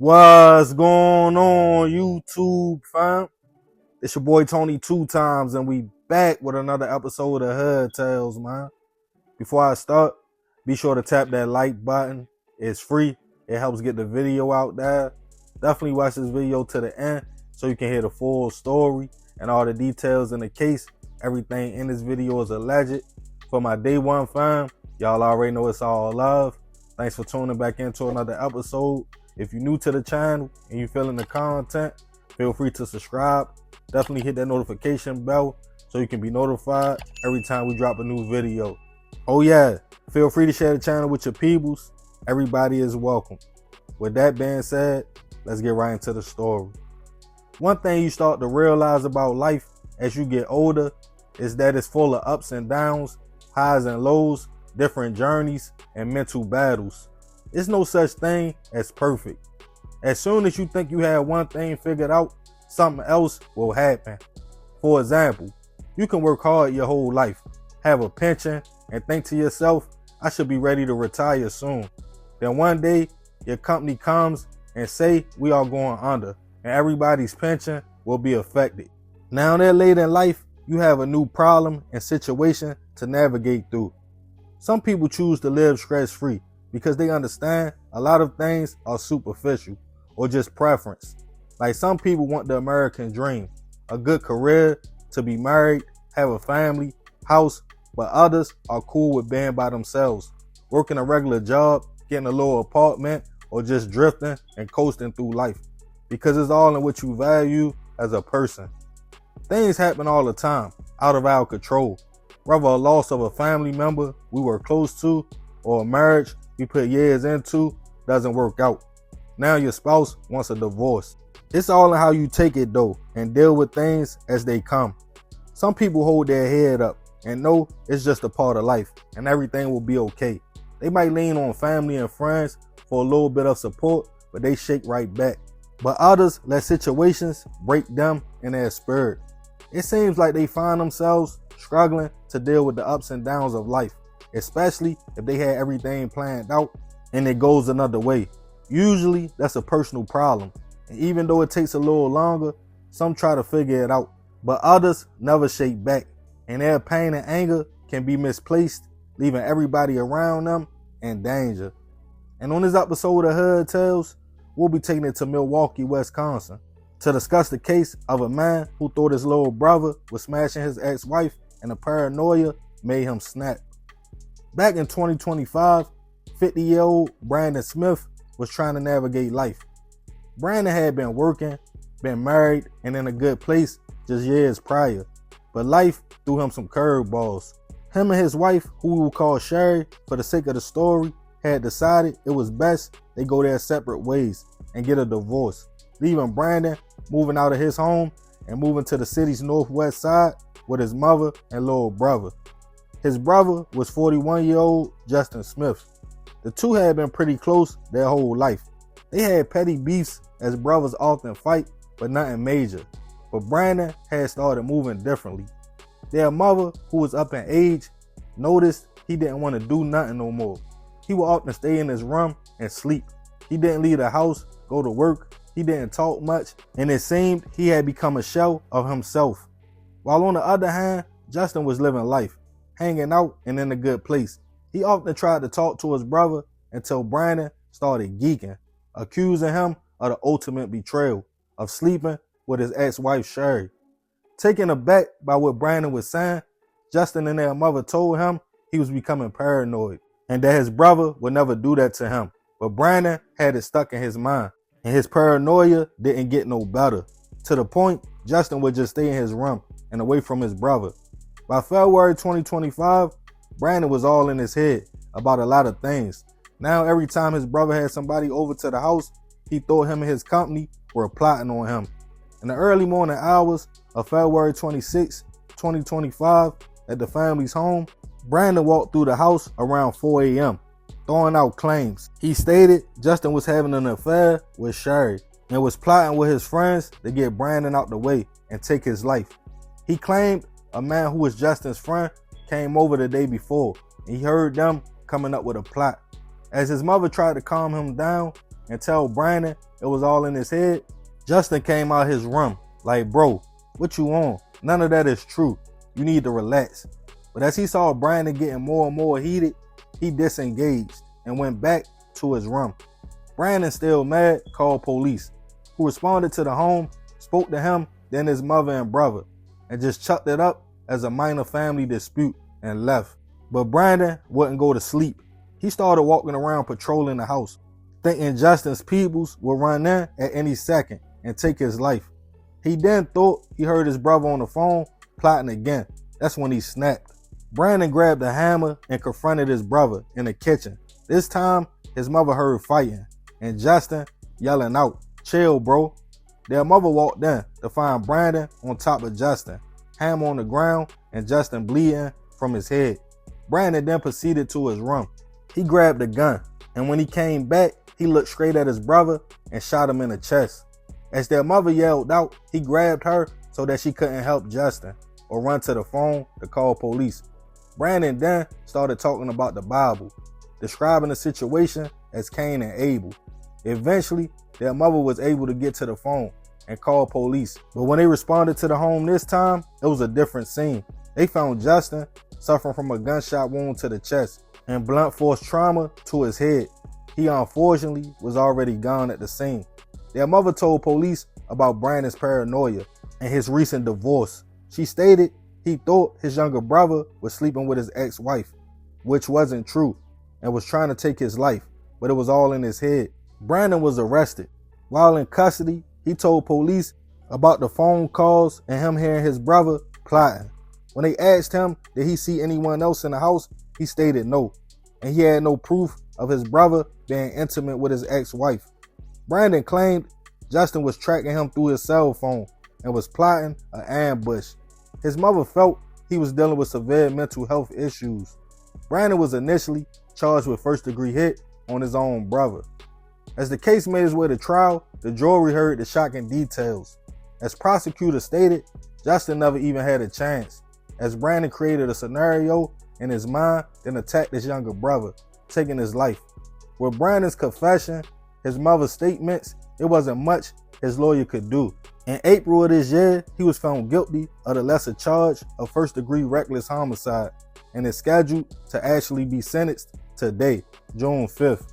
What's going on, YouTube fam? It's your boy Tony 2 times, and we back with another episode of Hood Tales, man. Before I start, be sure to tap that like button. It's free. It helps get the video out there. Definitely watch this video to the end so you can hear the full story and all the details in the case. Everything in this video is alleged. For my day one fam, y'all already know it's all love. Thanks for tuning back into another episode. If you're new to the channel and you're feeling the content, feel free to subscribe. Definitely hit that notification bell so you can be notified every time we drop a new video. Oh yeah, feel free to share the channel with your peoples. Everybody is welcome. With that being said, let's get right into the story. One thing you start to realize about life as you get older is that it's full of ups and downs, highs and lows, different journeys, and mental battles. It's no such thing as perfect. As soon as you think you have one thing figured out, something else will happen. For example, you can work hard your whole life, have a pension, and think to yourself, I should be ready to retire soon. Then one day, your company comes and say we are going under, and everybody's pension will be affected. Now that late in life, you have a new problem and situation to navigate through. Some people choose to live stress-free because they understand a lot of things are superficial or just preference. Like some people want the American dream, a good career, to be married, have a family, house, but others are cool with being by themselves, working a regular job, getting a little apartment, or just drifting and coasting through life because it's all in what you value as a person. Things happen all the time, out of our control. Whether a loss of a family member we were close to or a marriage we put years into doesn't work out. Now your spouse wants a divorce. It's all in how you take it though and deal with things as they come. Some people hold their head up and know it's just a part of life and everything will be okay. They might lean on family and friends for a little bit of support, but they shake right back. But others let situations break them in their spirit. It seems like they find themselves struggling to deal with the ups and downs of life, especially if they had everything planned out and it goes another way. Usually that's a personal problem, and even though it takes a little longer, some try to figure it out, but others never shake back, and their pain and anger can be misplaced, leaving everybody around them in danger. And on this episode of Hood Tales, we'll be taking it to Milwaukee, Wisconsin, to discuss the case of a man who thought his little brother was smashing his ex-wife, and the paranoia made him snap. Back in 2025, 50-year-old Brandon Smith was trying to navigate life. Brandon had been working, been married, and in a good place just years prior, but life threw him some curveballs. Him and his wife, who we will call Sherry for the sake of the story, had decided it was best they go their separate ways and get a divorce, leaving Brandon moving out of his home and moving to the city's northwest side with his mother and little brother. His brother was 41-year-old Justin Smith. The two had been pretty close their whole life. They had petty beefs as brothers often fight, but nothing major. But Brandon had started moving differently. Their mother, who was up in age, noticed he didn't want to do nothing no more. He would often stay in his room and sleep. He didn't leave the house, go to work. He didn't talk much, and it seemed he had become a shell of himself. While on the other hand, Justin was living life, hanging out and in a good place. He often tried to talk to his brother until Brandon started geeking, accusing him of the ultimate betrayal, of sleeping with his ex-wife Sherry. Taken aback by what Brandon was saying, Justin and their mother told him he was becoming paranoid and that his brother would never do that to him. But Brandon had it stuck in his mind, and his paranoia didn't get no better, to the point Justin would just stay in his room and away from his brother. By February 2025, Brandon was all in his head about a lot of things. Now every time his brother had somebody over to the house, he thought him and his company were plotting on him. In the early morning hours of February 26, 2025, at the family's home, Brandon walked through the house around 4 a.m., throwing out claims. He stated Justin was having an affair with Sherry and was plotting with his friends to get Brandon out the way and take his life. He claimed a man who was Justin's friend came over the day before, and he heard them coming up with a plot. As his mother tried to calm him down, and tell Brandon it was all in his head, Justin came out his room like, bro, what you on? None of that is true. You need to relax. But as he saw Brandon getting more and more heated, he disengaged and went back to his room. Brandon, still mad, called police, who responded to the home, spoke to him, then his mother and brother, and just chucked it up as a minor family dispute and left. But Brandon wouldn't go to sleep. He started walking around patrolling the house, thinking Justin's peoples would run in at any second and take his life. He then thought he heard his brother on the phone plotting again. That's when he snapped. Brandon grabbed a hammer and confronted his brother in the kitchen. This time, his mother heard fighting and Justin yelling out, chill, bro. Their mother walked in to find Brandon on top of Justin, hammer on the ground, and Justin bleeding from his head. Brandon then proceeded to his room. He grabbed a gun, and when he came back, he looked straight at his brother and shot him in the chest. As their mother yelled out, he grabbed her so that she couldn't help Justin or run to the phone to call police. Brandon then started talking about the Bible, describing the situation as Cain and Abel. Eventually, their mother was able to get to the phone and call police. But when they responded to the home this time, it was a different scene. They found Justin suffering from a gunshot wound to the chest and blunt force trauma to his head. He unfortunately was already gone at the scene. Their mother told police about Brandon's paranoia and his recent divorce. She stated he thought his younger brother was sleeping with his ex-wife, which wasn't true, and was trying to take his life, but it was all in his head. Brandon was arrested. While in custody, he told police about the phone calls and him hearing his brother plotting. When they asked him did he see anyone else in the house, he stated no, and he had no proof of his brother being intimate with his ex-wife. Brandon claimed Justin was tracking him through his cell phone and was plotting an ambush. His mother felt he was dealing with severe mental health issues. Brandon was initially charged with first-degree hit on his own brother. As the case made its way to trial, the jury heard the shocking details. As prosecutors stated, Justin never even had a chance, as Brandon created a scenario in his mind, then attacked his younger brother, taking his life. With Brandon's confession, his mother's statements, it wasn't much his lawyer could do. In April of this year, he was found guilty of the lesser charge of first-degree reckless homicide and is scheduled to actually be sentenced today, June 5th.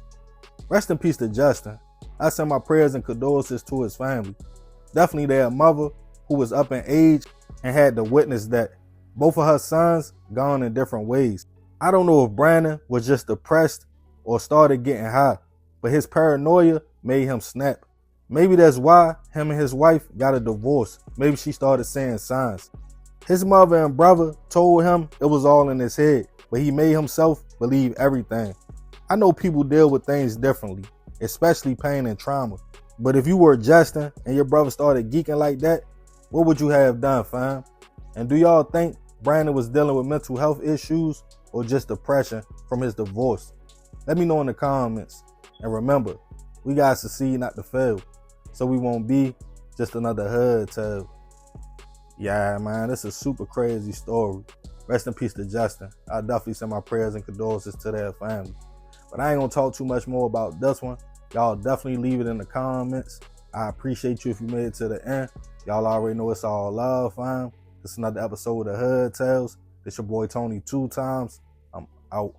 Rest in peace to Justin. I send my prayers and condolences to his family. Definitely their mother, who was up in age and had to witness that. Both of her sons gone in different ways. I don't know if Brandon was just depressed or started getting high, but his paranoia made him snap. Maybe that's why him and his wife got a divorce. Maybe she started seeing signs. His mother and brother told him it was all in his head, but he made himself believe everything. I know people deal with things differently, especially pain and trauma. But if you were Justin and your brother started geeking like that, what would you have done, fam? And do y'all think Brandon was dealing with mental health issues or just depression from his divorce? Let me know in the comments. And remember, we gotta succeed, not to fail, so we won't be just another hood tale. Yeah, man, this is a super crazy story. Rest in peace to Justin. I definitely send my prayers and condolences to their family. But I ain't gonna talk too much more about this one. Y'all definitely leave it in the comments. I appreciate you if you made it to the end. Y'all already know it's all love, fam. This is another episode of Hood Tales. It's your boy Tony 2 times. I'm out.